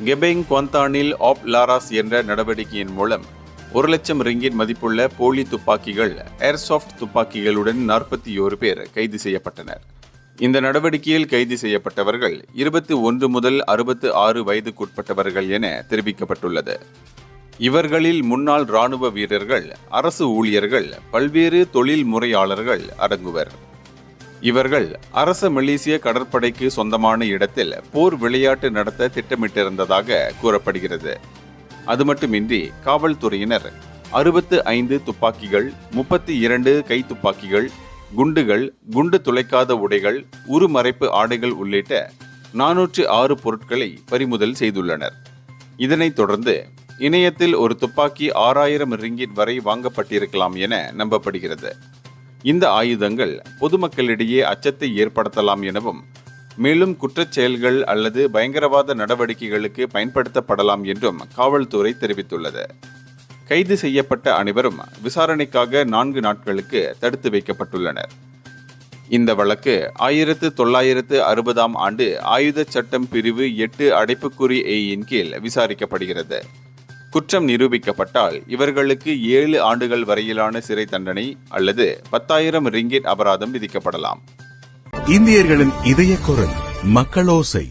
கெபெங் குவாந்தானில் app Lara's என்ற நடவடிக்கையின் மூலம் 1 லட்சம் ரிங்கிட் மதிப்புள்ள போலி துப்பாக்கிகள், ஏர்சாஃப்ட் துப்பாக்கிகளுடன் 41 பேர் கைது செய்யப்பட்டனர். இந்த நடவடிக்கையில் கைது செய்யப்பட்டவர்கள் 21 முதல் 66 வயதுக்குட்பட்டவர்கள் என தெரிவிக்கப்பட்டுள்ளது. இவர்களில் முன்னாள் இராணுவ வீரர்கள், அரசு ஊழியர்கள், பல்வேறு தொழில் முறையாளர்கள் அடங்குவர். இவர்கள் அரச மலேசிய கடற்படைக்கு சொந்தமான இடத்தில் போர் விளையாட்டு நடத்த திட்டமிட்டிருந்ததாக கூறப்படுகிறது. அது மட்டுமின்றி காவல்துறையினர் 65 துப்பாக்கிகள், 32 கைத்துப்பாக்கிகள், குண்டுகள், குண்டு துளைக்காத உடைகள், உருமறைப்பு ஆடைகள் உள்ளிட்ட 406 பொருட்களை பறிமுதல் செய்துள்ளனர். இதனைத் தொடர்ந்து இணையத்தில் ஒரு துப்பாக்கி 6000 ரிங்கிட் வரை வாங்கப்பட்டிருக்கலாம் என நம்பப்படுகிறது. இந்த ஆயுதங்கள் பொதுமக்களிடையே அச்சத்தை ஏற்படுத்தலாம் எனவும், மேலும் குற்றச் செயல்கள் அல்லது பயங்கரவாத நடவடிக்கைகளுக்கு பயன்படுத்தப்படலாம் என்றும் காவல்துறை தெரிவித்துள்ளது. கைது செய்யப்பட்ட அனைவரும் விசாரணைக்காக 4 நாட்களுக்கு தடுத்து வைக்கப்பட்டுள்ளனர். இந்த வழக்கு 1960ஆம் ஆண்டு ஆயுத சட்டம் பிரிவு 8 அடைப்புக்குறி A-இன் கீழ் விசாரிக்கப்படுகிறது. குற்றம் நிரூபிக்கப்பட்டால் இவர்களுக்கு 7 ஆண்டுகள் வரையிலான சிறை தண்டனை அல்லது 10,000 ரிங்கிட் அபராதம் விதிக்கப்படலாம். இந்தியர்களின் இதய குரல் மக்களோசை.